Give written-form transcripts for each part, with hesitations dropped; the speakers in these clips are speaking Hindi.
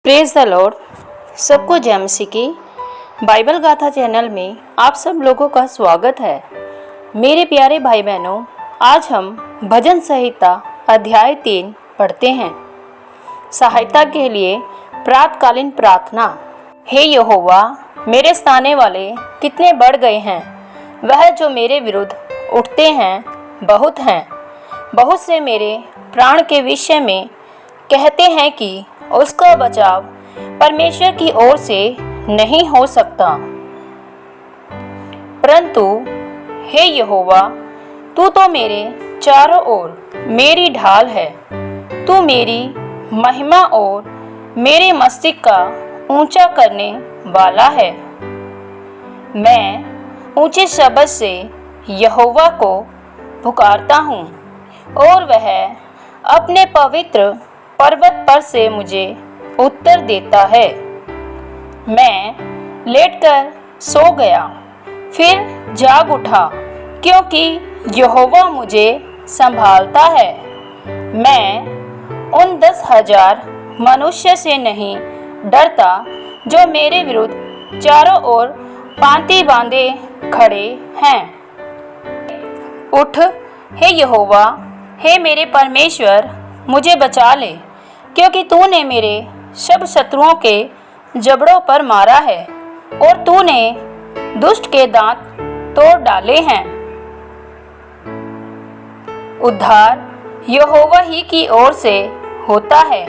Praise the Lord. सबको जय मसीह की बाइबल गाथा चैनल में आप सब लोगों का स्वागत है। मेरे प्यारे भाई बहनों, आज हम भजन संहिता अध्याय 3 पढ़ते हैं। सहायता के लिए प्रातकालीन प्रार्थना। हे यहोवा, मेरे सताने वाले कितने बढ़ गए हैं। वह जो मेरे विरुद्ध उठते हैं बहुत हैं। बहुत से मेरे प्राण के विषय में कहते हैं कि उसका बचाव परमेश्वर की ओर से नहीं हो सकता। परंतु हे यहोवा, तू तो मेरे चारों ओर मेरी ढाल है। तू मेरी महिमा और मेरे मस्तक का ऊंचा करने वाला है। मैं ऊंचे शब्द से यहोवा को पुकारता हूँ और वह अपने पवित्र पर्वत पर से मुझे उत्तर देता है। मैं लेटकर सो गया, फिर जाग उठा, क्योंकि यहोवा मुझे संभालता है। मैं उन 10,000 मनुष्य से नहीं डरता जो मेरे विरुद्ध चारों ओर पांति बांधे खड़े हैं। उठ हे यहोवा, हे मेरे परमेश्वर, मुझे बचा ले, क्योंकि तूने मेरे सब शत्रुओं के जबड़ों पर मारा है और तूने दुष्ट के दांत तोड़ डाले हैं। उद्धार यहोवा ही की ओर से होता है।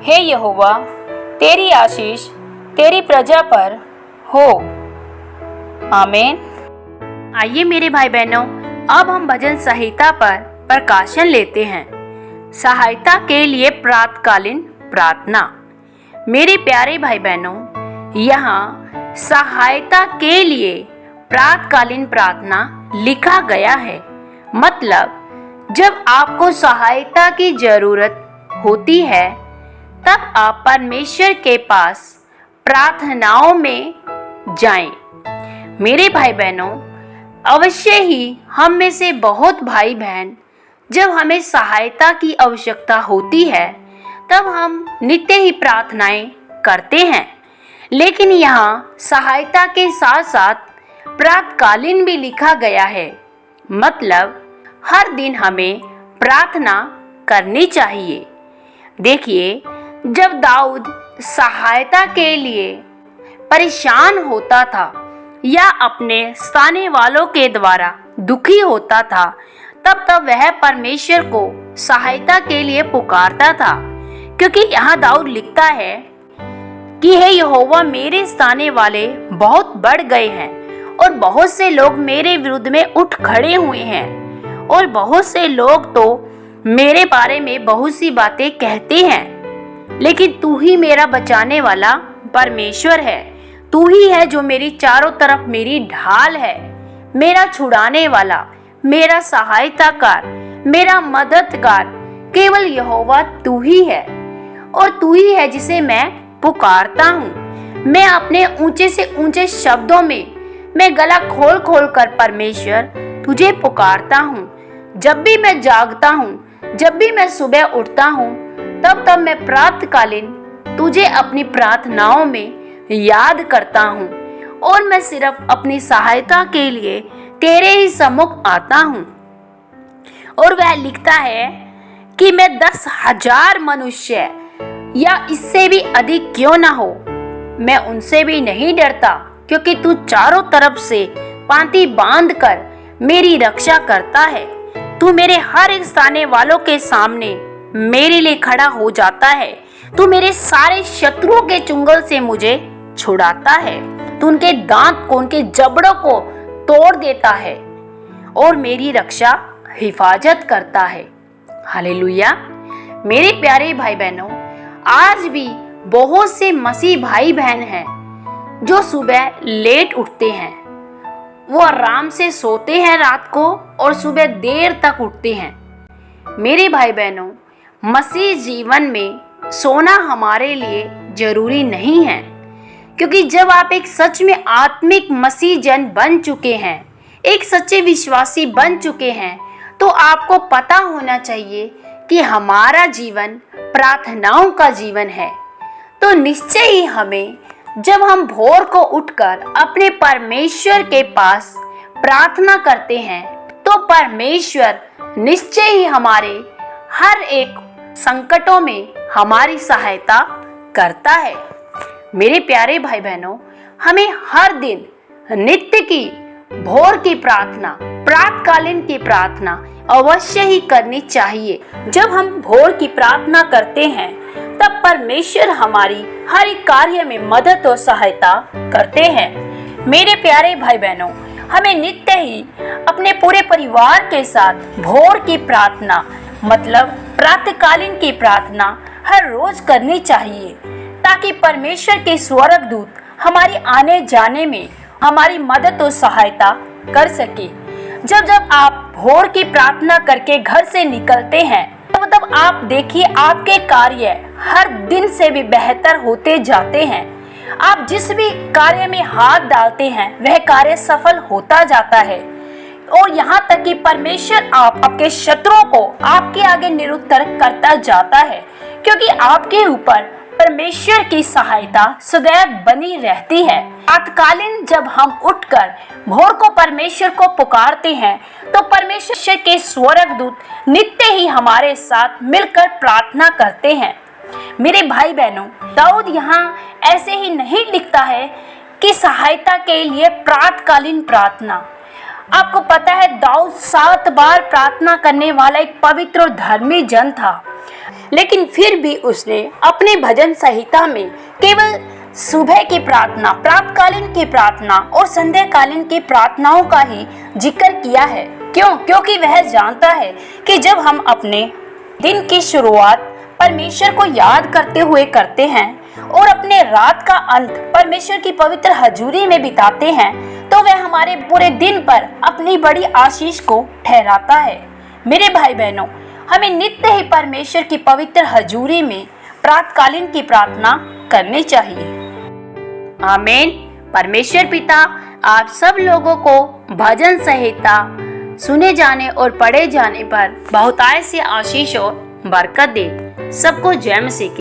हे यहोवा, तेरी आशीष तेरी प्रजा पर हो। आमीन। आइए मेरे भाई बहनों, अब हम भजन संहिता पर प्रकाशन लेते हैं। सहायता के लिए प्रातकालीन प्रार्थना। मेरे प्यारे भाई बहनों, यहाँ सहायता के लिए प्रातकालीन प्रार्थना लिखा गया है। मतलब जब आपको सहायता की जरूरत होती है तब आप परमेश्वर के पास प्रार्थनाओं में जाएं। मेरे भाई बहनों, अवश्य ही हम में से बहुत भाई बहन जब हमें सहायता की आवश्यकता होती है तब हम नित्य ही प्रार्थनाएं करते हैं। लेकिन यहाँ सहायता के साथ साथ प्रातकालीन भी लिखा गया है। मतलब हर दिन हमें प्रार्थना करनी चाहिए। देखिए, जब दाऊद सहायता के लिए परेशान होता था या अपने सताने वालों के द्वारा दुखी होता था, तब वह परमेश्वर को सहायता के लिए पुकारता था। क्योंकि यहाँ दाऊद लिखता है कि हे यहोवा, मेरे सताने वाले बहुत बढ़ गए हैं और बहुत से लोग मेरे विरुद्ध में उठ खड़े हुए हैं और बहुत से लोग तो मेरे बारे में बहुत सी बातें कहते हैं, लेकिन तू ही मेरा बचाने वाला परमेश्वर है। तू ही है जो मेरी चारों तरफ मेरी ढाल है, मेरा छुड़ाने वाला, मेरा सहायताकार, मेरा मददगार। केवल यहोवा तू ही है और तू ही है जिसे मैं पुकारता हूँ। मैं अपने ऊंचे से ऊंचे शब्दों में मैं गला खोल खोल कर परमेश्वर तुझे पुकारता हूँ। जब भी मैं जागता हूँ, जब भी मैं सुबह उठता हूँ, तब मैं प्रातकालीन तुझे अपनी प्रार्थनाओं में याद करता हूँ और मैं सिर्फ अपनी सहायता के लिए तेरे ही सम्मुख आता हूँ। और वह लिखता है कि मैं 10,000 मनुष्य या इससे भी अधिक क्यों ना हो, मैं उनसे भी नहीं डरता, क्योंकि तू चारों तरफ से पांति बांध कर मेरी रक्षा करता है। तू मेरे हर एक सताने वालों के सामने मेरे लिए खड़ा हो जाता है। तू मेरे सारे शत्रुओं के चुंगल से मुझे छुड़ाता है। तू उनके दांत को, उनके जबड़ों को तोड़ देता है और मेरी रक्षा हिफाजत करता है। हालेलुया। मेरे प्यारे भाई बहनों, आज भी बहुत से मसीह भाई बहन हैं जो सुबह लेट उठते हैं। वो आराम से सोते हैं रात को और सुबह देर तक उठते हैं। मेरे भाई बहनों, मसीह जीवन में सोना हमारे लिए जरूरी नहीं है, क्योंकि जब आप एक सच में आत्मिक मसीह जन बन चुके हैं, एक सच्चे विश्वासी बन चुके हैं, तो आपको पता होना चाहिए कि हमारा जीवन प्रार्थनाओं का जीवन है। तो निश्चय ही हमें जब हम भोर को उठकर अपने परमेश्वर के पास प्रार्थना करते हैं तो परमेश्वर निश्चय ही हमारे हर एक संकटों में हमारी सहायता करता है। मेरे प्यारे भाई बहनों, हमें हर दिन नित्य की भोर की प्रार्थना, प्रातःकालीन की प्रार्थना अवश्य ही करनी चाहिए। जब हम भोर की प्रार्थना करते हैं तब परमेश्वर हमारी हर एक कार्य में मदद और सहायता करते हैं। मेरे प्यारे भाई बहनों, हमें नित्य ही अपने पूरे परिवार के साथ भोर की प्रार्थना मतलब प्रातःकालीन की प्रार्थना हर रोज करनी चाहिए, ताकि परमेश्वर के स्वर्गदूत हमारी आने जाने में हमारी मदद और सहायता कर सके। जब जब आप भोर की प्रार्थना करके घर से निकलते हैं तब आप देखिए आपके कार्य हर दिन से भी बेहतर होते जाते हैं। आप जिस भी कार्य में हाथ डालते हैं वह कार्य सफल होता जाता है और यहाँ तक कि परमेश्वर आपके शत्रुओं को आपके आगे निरुत्तर करता जाता है, क्योंकि आपके ऊपर परमेश्वर की सहायता सदैव बनी रहती है। प्रातःकालीन जब हम उठकर भोर को परमेश्वर को पुकारते हैं तो परमेश्वर के स्वर्गदूत नित्य ही हमारे साथ मिलकर प्रार्थना करते हैं। मेरे भाई बहनों, दाऊद यहाँ ऐसे ही नहीं लिखता है कि सहायता के लिए प्रातःकालीन प्रार्थना। आपको पता है दाऊद 7 बार प्रार्थना करने वाला एक पवित्र और धर्मी जन था, लेकिन फिर भी उसने अपने भजन संहिता में केवल सुबह की प्रार्थना, प्रातःकालीन की प्रार्थना और संध्याकालीन की प्रार्थनाओं का ही जिक्र किया है। क्यों? क्योंकि वह जानता है कि जब हम अपने दिन की शुरुआत परमेश्वर को याद करते हुए करते हैं और अपने रात का अंत परमेश्वर की पवित्र हजूरी में बिताते हैं तो वह हमारे पूरे दिन पर अपनी बड़ी आशीष को ठहराता है। मेरे भाई बहनों, हमें नित्य ही परमेश्वर की पवित्र हजूरी में प्रातःकालीन की प्रार्थना करनी चाहिए। आमीन। परमेश्वर पिता आप सब लोगों को भजन संहिता सुने जाने और पढ़े जाने पर बहुतायत से आशीष और बरकत दे। सबको जय मसीह की।